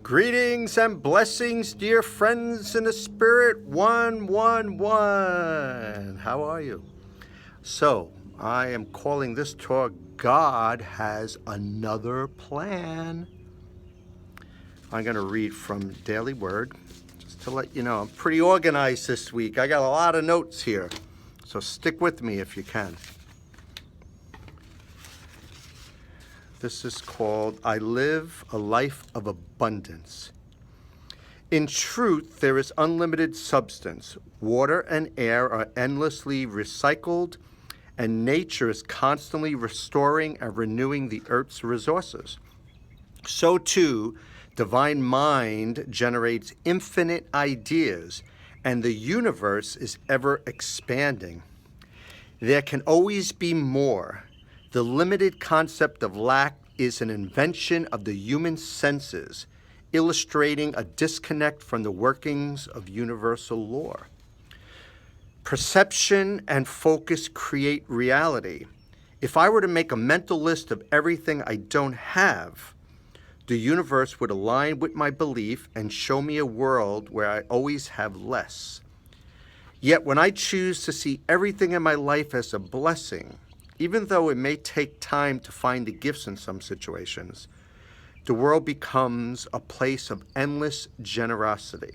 Greetings and blessings, dear friends in the Spirit 111. How are you? So, I am calling this talk, God Has Another Plan. I'm going to read from Daily Word, just to let you know, I'm pretty organized this week. I got a lot of notes here, so stick with me if you can. This is called, I Live a Life of Abundance. In truth, there is unlimited substance. Water and air are endlessly recycled, and nature is constantly restoring and renewing the earth's resources. So too, divine mind generates infinite ideas, and the universe is ever expanding. There can always be more. The limited concept of lack is an invention of the human senses, illustrating a disconnect from the workings of universal law. Perception and focus create reality. If I were to make a mental list of everything I don't have, the universe would align with my belief and show me a world where I always have less. Yet when I choose to see everything in my life as a blessing, even though it may take time to find the gifts in some situations, the world becomes a place of endless generosity.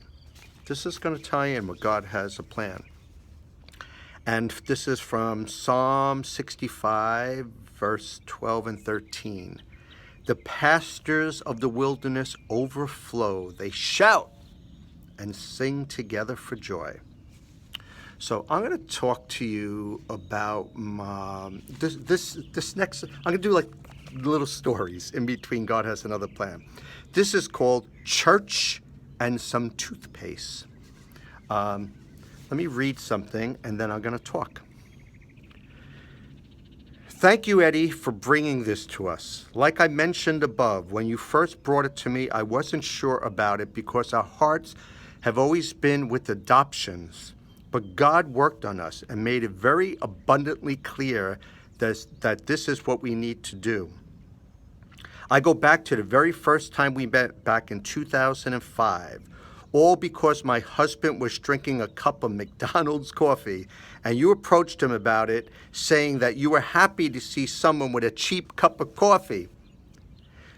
This is going to tie in with God Has a Plan. And this is from Psalm 65, verse 12 and 13. The pastures of the wilderness overflow. They shout and sing together for joy. So I'm going to talk to you about this next. I'm going to do like little stories in between God Has Another Plan. This is called Church and Some Toothpaste. Let me read something and then I'm going to talk. Thank you, Eddie, for bringing this to us. Like I mentioned above, when you first brought it to me, I wasn't sure about it because our hearts have always been with adoptions. But God worked on us and made it very abundantly clear that this is what we need to do. I go back to the very first time we met back in 2005, all because my husband was drinking a cup of McDonald's coffee, and you approached him about it, saying that you were happy to see someone with a cheap cup of coffee.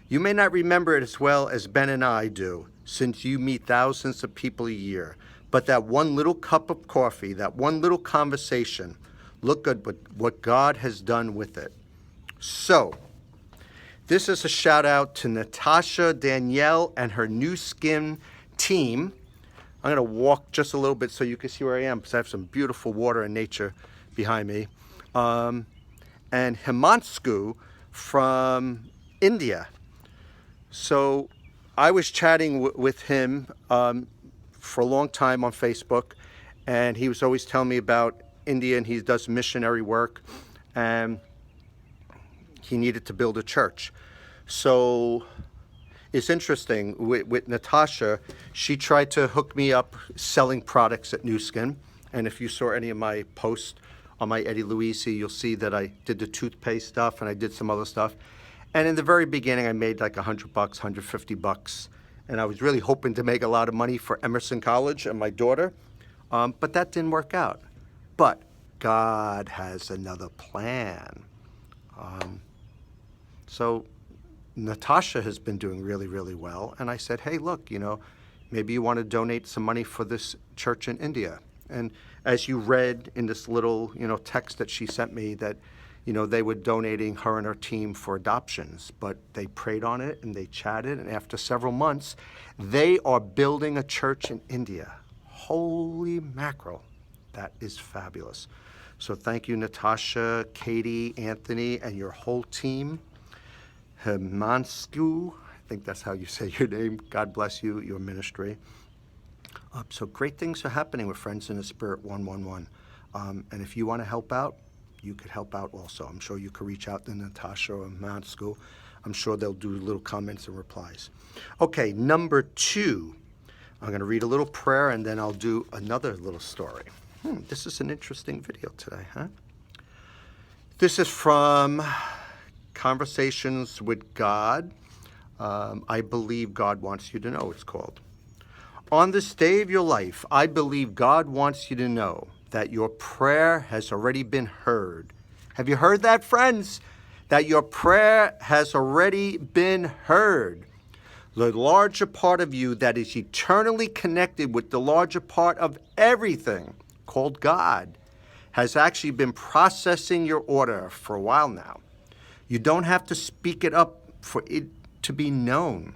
You may not remember it as well as Ben and I do, since you meet thousands of people a year. But that one little cup of coffee, that one little conversation, look at what God has done with it. So, this is a shout out to Natasha, Danielle, and her New Skin team. I'm going to walk just a little bit so you can see where I am because I have some beautiful water and nature behind me. And Himanshu from India. So, I was chatting with him for a long time on Facebook, and he was always telling me about India, and he does missionary work, and he needed to build a church. So it's interesting, with Natasha, she tried to hook me up selling products at New Skin, and if you saw any of my posts on my Eddie Luisi, you'll see that I did the toothpaste stuff, and I did some other stuff. And in the very beginning, I made like $100, $150. And I was really hoping to make a lot of money for Emerson College and my daughter, but that didn't work out. But God has another plan. So Natasha has been doing really, really well. And I said, hey, look, maybe you want to donate some money for this church in India. And as you read in this little, text that she sent me that, they were donating her and her team for adoptions, but they prayed on it and they chatted, and after several months, they are building a church in India. Holy mackerel. That is fabulous. So thank you, Natasha, Katie, Anthony, and your whole team. Himanshu, I think that's how you say your name. God bless you, your ministry. So great things are happening with Friends in the Spirit 111. And if you want to help out, you could help out also. I'm sure you could reach out to Natasha or Himanshu. I'm sure they'll do little comments and replies. Okay, number 2. I'm going to read a little prayer and then I'll do another little story. This is an interesting video today, huh? This is from Conversations with God, I believe God wants you to know, it's called. On this day of your life, I believe God wants you to know that your prayer has already been heard. Have you heard that, friends? That your prayer has already been heard. The larger part of you that is eternally connected with the larger part of everything, called God, has actually been processing your order for a while now. You don't have to speak it up for it to be known.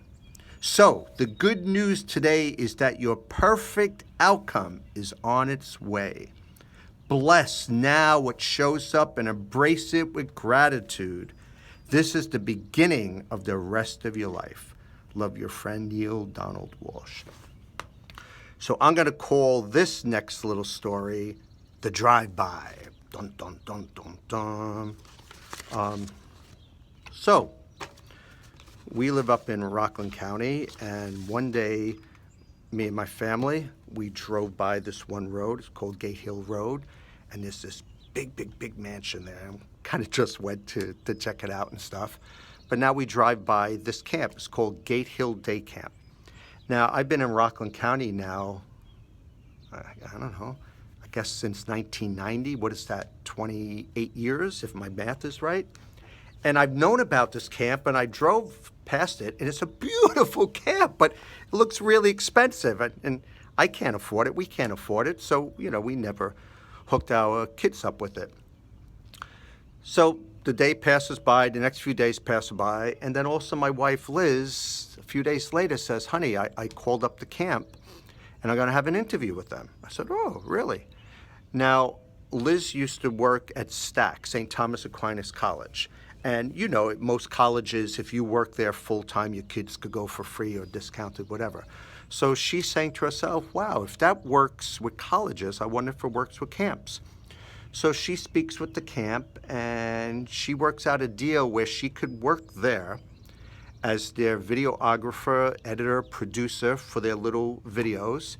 So, the good news today is that your perfect outcome is on its way. Bless now what shows up and embrace it with gratitude. This is the beginning of the rest of your life. Love, your friend Neil Donald Walsh. So I'm going to call this next little story the drive-by. Dun, dun, dun, dun, dun. So we live up in Rockland County, and one day, me and my family, we drove by this one road. It's called Gate Hill Road, and there's this big mansion there. And kind of just went to check it out and stuff. But now we drive by this camp. It's called Gate Hill Day Camp. Now, I've been in Rockland County now, I don't know, I guess since 1990. What is that, 28 years, if my math is right? And I've known about this camp, and I drove past it, and it's a beautiful camp, but it looks really expensive, and I can't afford it. We can't afford it, so, we never hooked our kids up with it. So the day passes by, the next few days pass by, and then also my wife, Liz, a few days later says, honey, I called up the camp, and I'm going to have an interview with them. I said, oh, really? Now, Liz used to work at STAC, St. Thomas Aquinas College. And at most colleges, if you work there full-time, your kids could go for free or discounted, whatever. So she's saying to herself, wow, if that works with colleges, I wonder if it works with camps. So she speaks with the camp, and she works out a deal where she could work there as their videographer, editor, producer for their little videos,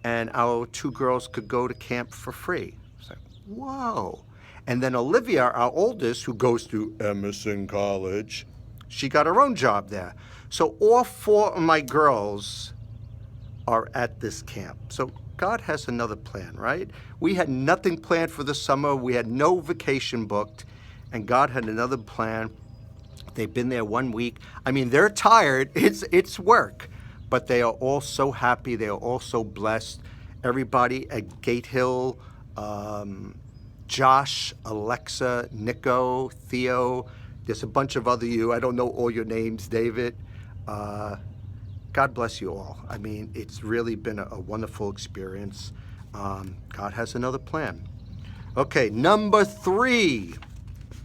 and our two girls could go to camp for free. It's like, whoa. And then Olivia, our oldest, who goes to Emerson College, she got her own job there. So all four of my girls are at this camp. So God has another plan, right? We had nothing planned for the summer. We had no vacation booked, and God had another plan. They've been there 1 week. I mean, they're tired. It's work, but they are all so happy. They are all so blessed. Everybody at Gate Hill, Josh, Alexa, Nico, Theo, there's a bunch of other you. I don't know all your names, David. God bless you all. I mean, it's really been a wonderful experience. God has another plan. Okay, number 3.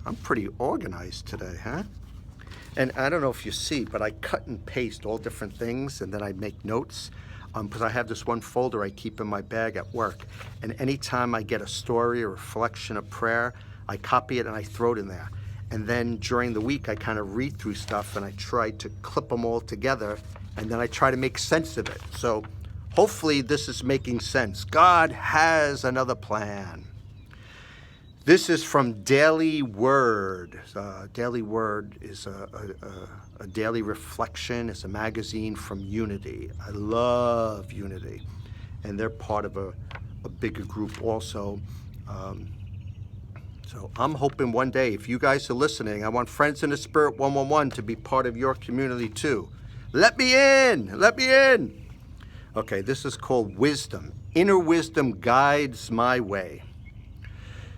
I'm pretty organized today, huh? And I don't know if you see, but I cut and paste all different things, and then I make notes. Because I have this one folder I keep in my bag at work. And anytime I get a story or reflection, a prayer, I copy it and I throw it in there. And then during the week, I kind of read through stuff and I try to clip them all together, and then I try to make sense of it. So hopefully this is making sense. God has another plan. This is from Daily Word. Daily Word is a daily reflection. It's a magazine from Unity. I love Unity. And they're part of a bigger group also. So I'm hoping one day, if you guys are listening, I want Friends in the Spirit 111 to be part of your community too. Let me in! Let me in! Okay, this is called Wisdom. Inner wisdom guides my way.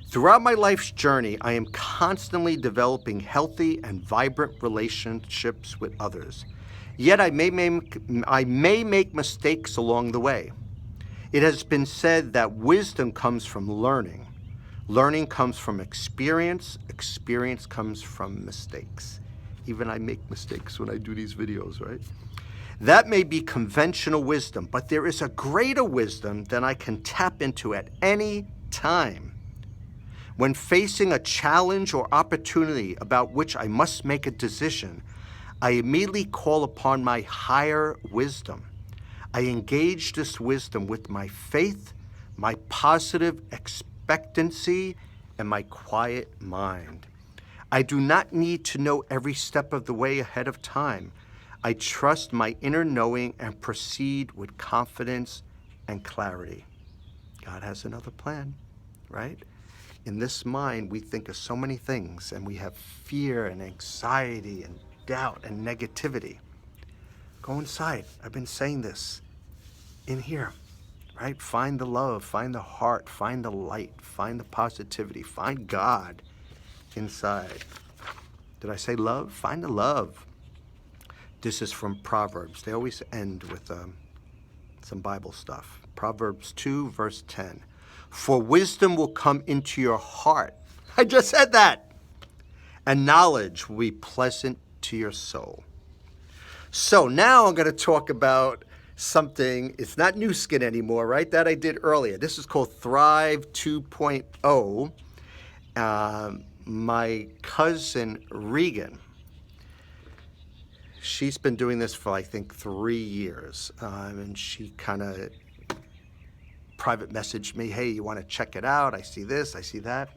Throughout my life's journey, I am constantly developing healthy and vibrant relationships with others. Yet I may make mistakes along the way. It has been said that wisdom comes from learning. Learning comes from experience. Experience comes from mistakes. Even I make mistakes when I do these videos, right? That may be conventional wisdom, but there is a greater wisdom that I can tap into at any time. When facing a challenge or opportunity about which I must make a decision, I immediately call upon my higher wisdom. I engage this wisdom with my faith, my positive expectancy, and my quiet mind. I do not need to know every step of the way ahead of time. I trust my inner knowing and proceed with confidence and clarity. God has another plan, right? In this mind, we think of so many things, and we have fear and anxiety and doubt and negativity. Go inside. I've been saying this in here, right? Find the love, find the heart, find the light, find the positivity, find God inside. Did I say love? Find the love. This is from Proverbs. They always end with some Bible stuff. Proverbs 2, verse 10. For wisdom will come into your heart. I just said that. And knowledge will be pleasant to your soul. So now I'm going to talk about something. It's not new skin anymore, right? That I did earlier. This is called Thrive 2.0. My cousin Regan, she's been doing this for, I think, 3 years. And she kind of private messaged me, hey, you want to check it out? I see this, I see that.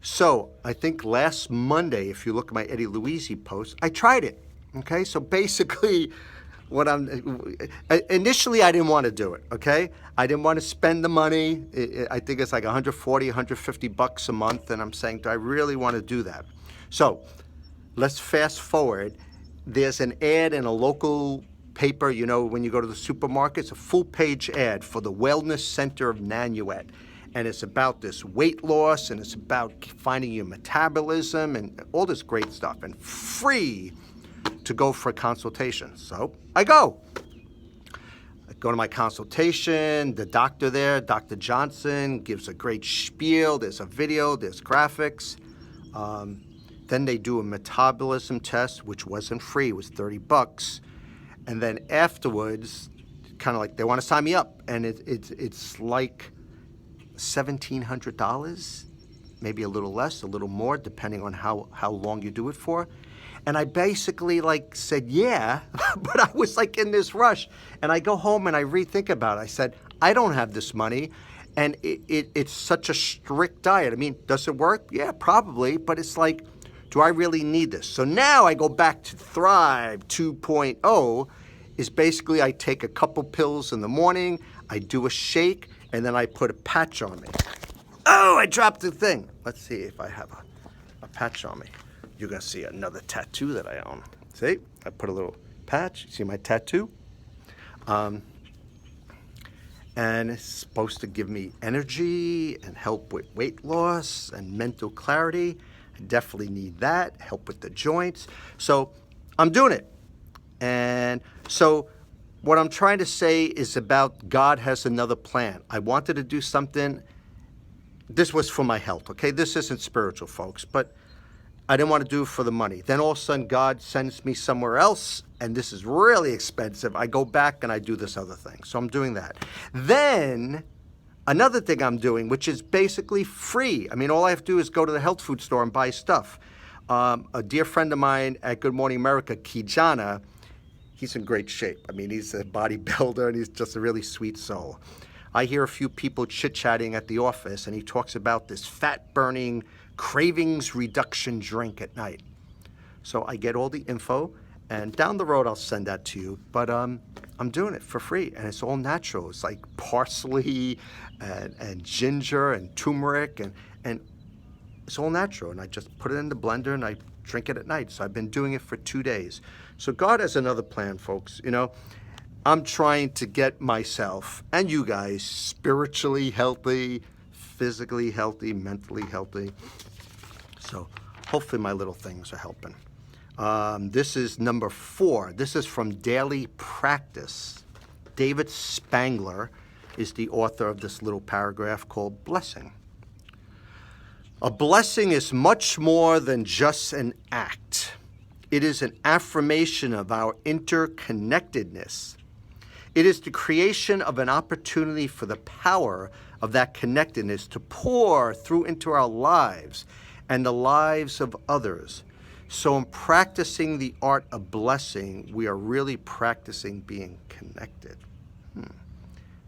So I think last Monday, if you look at my Eddie Louisi post, I tried it. Okay, so basically initially I didn't want to do it, okay? I didn't want to spend the money. I think it's like 140, 150 bucks a month, and I'm saying, do I really want to do that? So let's fast forward. There's an ad in a local paper, you know, when you go to the supermarkets, a full-page ad for the Wellness Center of Nanuet. And it's about this weight loss, and it's about finding your metabolism and all this great stuff, and free to go for a consultation. So I go. I go to my consultation. The doctor there, Dr. Johnson, gives a great spiel. There's a video, there's graphics. Then they do a metabolism test, which wasn't free. It was 30 bucks. And then afterwards, kind of like they want to sign me up. And it's like $1,700, maybe a little less, a little more, depending on how long you do it for. And I basically like said, yeah, but I was like in this rush. And I go home and I rethink about it. I said, I don't have this money. And it's such a strict diet. I mean, does it work? Yeah, probably. But it's like, do I really need this? So now I go back to Thrive 2.0 is basically I take a couple pills in the morning, I do a shake, and then I put a patch on me. Oh, I dropped the thing. Let's see if I have a patch on me. You're going to see another tattoo that I own. See? I put a little patch. See my tattoo? And it's supposed to give me energy and help with weight loss and mental clarity. I definitely need that. Help with the joints. So I'm doing it. And so what I'm trying to say is about God has another plan. I wanted to do something. This was for my health, okay? This isn't spiritual, folks, but I didn't want to do it for the money. Then all of a sudden, God sends me somewhere else, and this is really expensive. I go back and I do this other thing. So I'm doing that. Then another thing I'm doing, which is basically free. I mean, all I have to do is go to the health food store and buy stuff. A dear friend of mine at Good Morning America, Kijana, he's in great shape. I mean, he's a bodybuilder, and he's just a really sweet soul. I hear a few people chit-chatting at the office, and he talks about this fat-burning cravings reduction drink at night. So I get all the info, and down the road I'll send that to you. But I'm doing it for free, and it's all natural. It's like parsley and ginger and turmeric, and it's all natural. And I just put it in the blender, and I drink it at night. So I've been doing it for 2 days. So God has another plan, folks. You know, I'm trying to get myself and you guys spiritually healthy, physically healthy, mentally healthy. So hopefully my little things are helping. This is number 4. This is from Daily Practice. David Spangler is the author of this little paragraph called Blessing. A blessing is much more than just an act. It is an affirmation of our interconnectedness. It is the creation of an opportunity for the power of that connectedness to pour through into our lives and the lives of others. So in practicing the art of blessing, we are really practicing being connected.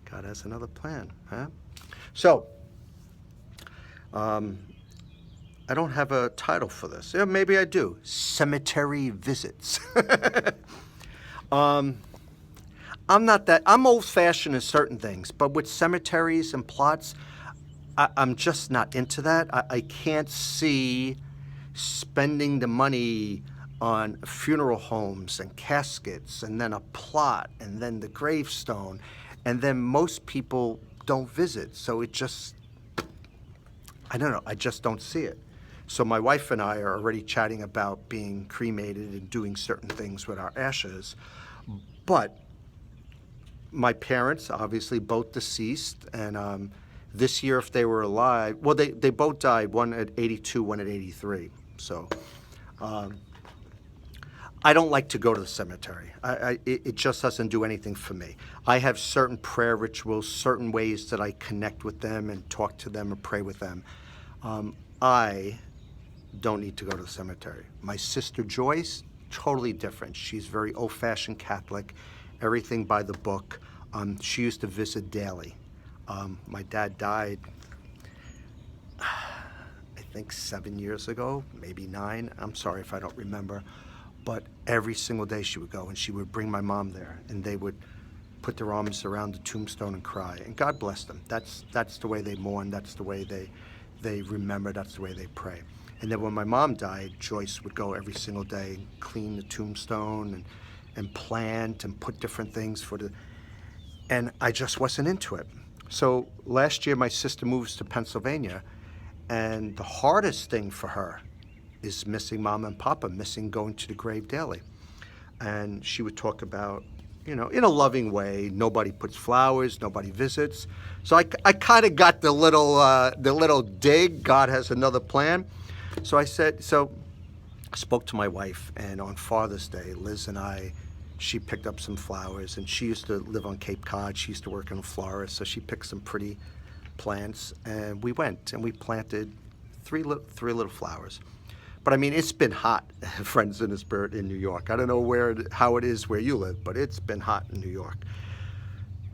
God has another plan, huh? So, I don't have a title for this. Yeah, maybe I do. Cemetery visits. I'm old-fashioned in certain things, but with cemeteries and plots, I'm just not into that. I can't see spending the money on funeral homes and caskets and then a plot and then the gravestone, and then most people don't visit. So it just, I don't know, I just don't see it. So my wife and I are already chatting about being cremated and doing certain things with our ashes. But my parents, obviously both deceased, and this year if they were alive, well, they both died, one at 82, one at 83. So I don't like to go to the cemetery. It just doesn't do anything for me. I have certain prayer rituals, certain ways that I connect with them and talk to them or pray with them. I don't need to go to the cemetery. My sister Joyce, totally different. She's very old-fashioned Catholic, everything by the book. She used to visit daily. My dad died, I think 7 years ago, maybe 9. I'm sorry if I don't remember. But every single day she would go, and she would bring my mom there, and they would put their arms around the tombstone and cry. And God bless them. That's the way they mourn. That's the way they remember. That's the way they pray. And then when my mom died, Joyce would go every single day and clean the tombstone and plant and put different things for the... And I just wasn't into it. So last year my sister moves to Pennsylvania, and the hardest thing for her is missing Mom and Papa, missing going to the grave daily. And she would talk about, in a loving way, nobody puts flowers, nobody visits. So I kind of got the little dig, God has another plan. So I spoke to my wife, and on Father's Day, Liz and she picked up some flowers, and she used to live on Cape Cod. She used to work in a florist, so she picked some pretty plants, and we went and we planted three little flowers. But I mean, it's been hot, friends in the spirit, in New York. I don't know how it is where you live, but it's been hot in New York.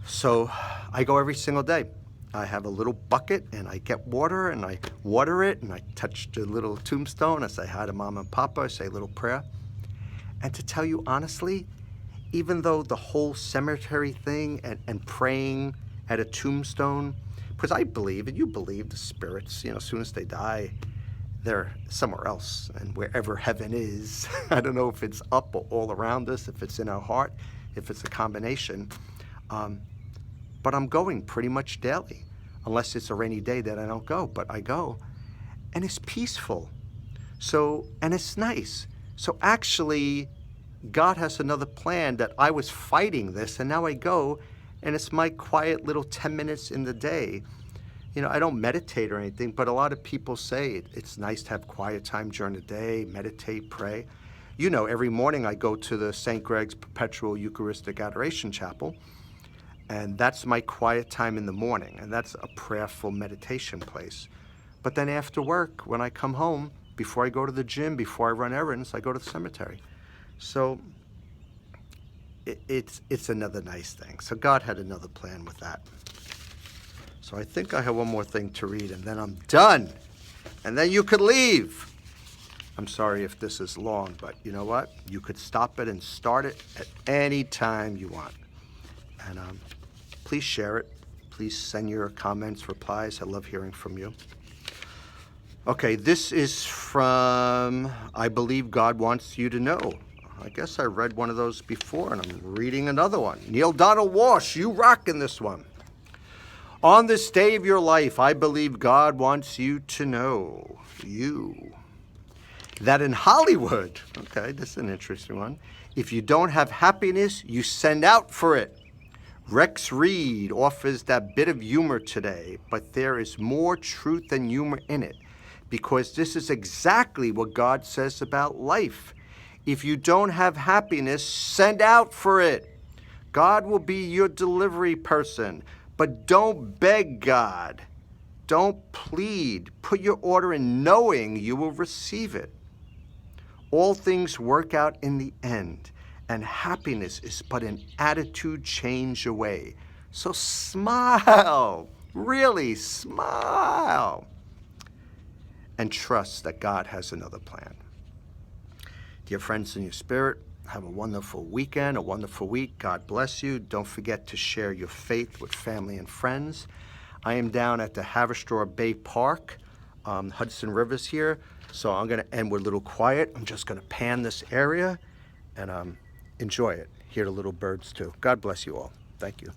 So I go every single day. I have a little bucket, and I get water, and I water it, and I touch the little tombstone. I say hi to Mom and Papa. I say a little prayer. And to tell you honestly, even though the whole cemetery thing and praying at a tombstone, because I believe, and you believe, the spirits, as soon as they die, they're somewhere else, and wherever heaven is. I don't know if it's up or all around us, if it's in our heart, if it's a combination. But I'm going pretty much daily, unless it's a rainy day that I don't go, but I go. And it's peaceful. And it's nice. So actually, God has another plan that I was fighting this, and now I go, and it's my quiet little 10 minutes in the day. I don't meditate or anything, but a lot of people say it's nice to have quiet time during the day, meditate, pray. Every morning I go to the St. Greg's Perpetual Eucharistic Adoration Chapel, and that's my quiet time in the morning, and that's a prayerful meditation place. But then after work, when I come home, before I go to the gym, before I run errands, I go to the cemetery. So it's another nice thing. So God had another plan with that. So I think I have one more thing to read, and then I'm done. And then you could leave. I'm sorry if this is long, but you know what? You could stop it and start it at any time you want. And please share it. Please send your comments, replies. I love hearing from you. Okay, this is from I Believe God Wants You to Know. I guess I read one of those before, and I'm reading another one. Neil Donald Walsh, you rock in this one. On this day of your life, I believe God wants you to know, that in Hollywood, okay, this is an interesting one, if you don't have happiness, you send out for it. Rex Reed offers that bit of humor today, but there is more truth than humor in it, because this is exactly what God says about life. If you don't have happiness, send out for it. God will be your delivery person. But don't beg God. Don't plead. Put your order in knowing you will receive it. All things work out in the end, and happiness is but an attitude change away. So smile. Really smile. And trust that God has another plan. Dear friends in your spirit, Have a wonderful weekend, a wonderful week. God bless you. Don't forget to share your faith with family and friends. I am down at the Haverstraw Bay Park. Hudson River's here. So I'm going to end with a little quiet. I'm just going to pan this area and enjoy it. Hear the little birds too. God bless you all. Thank you.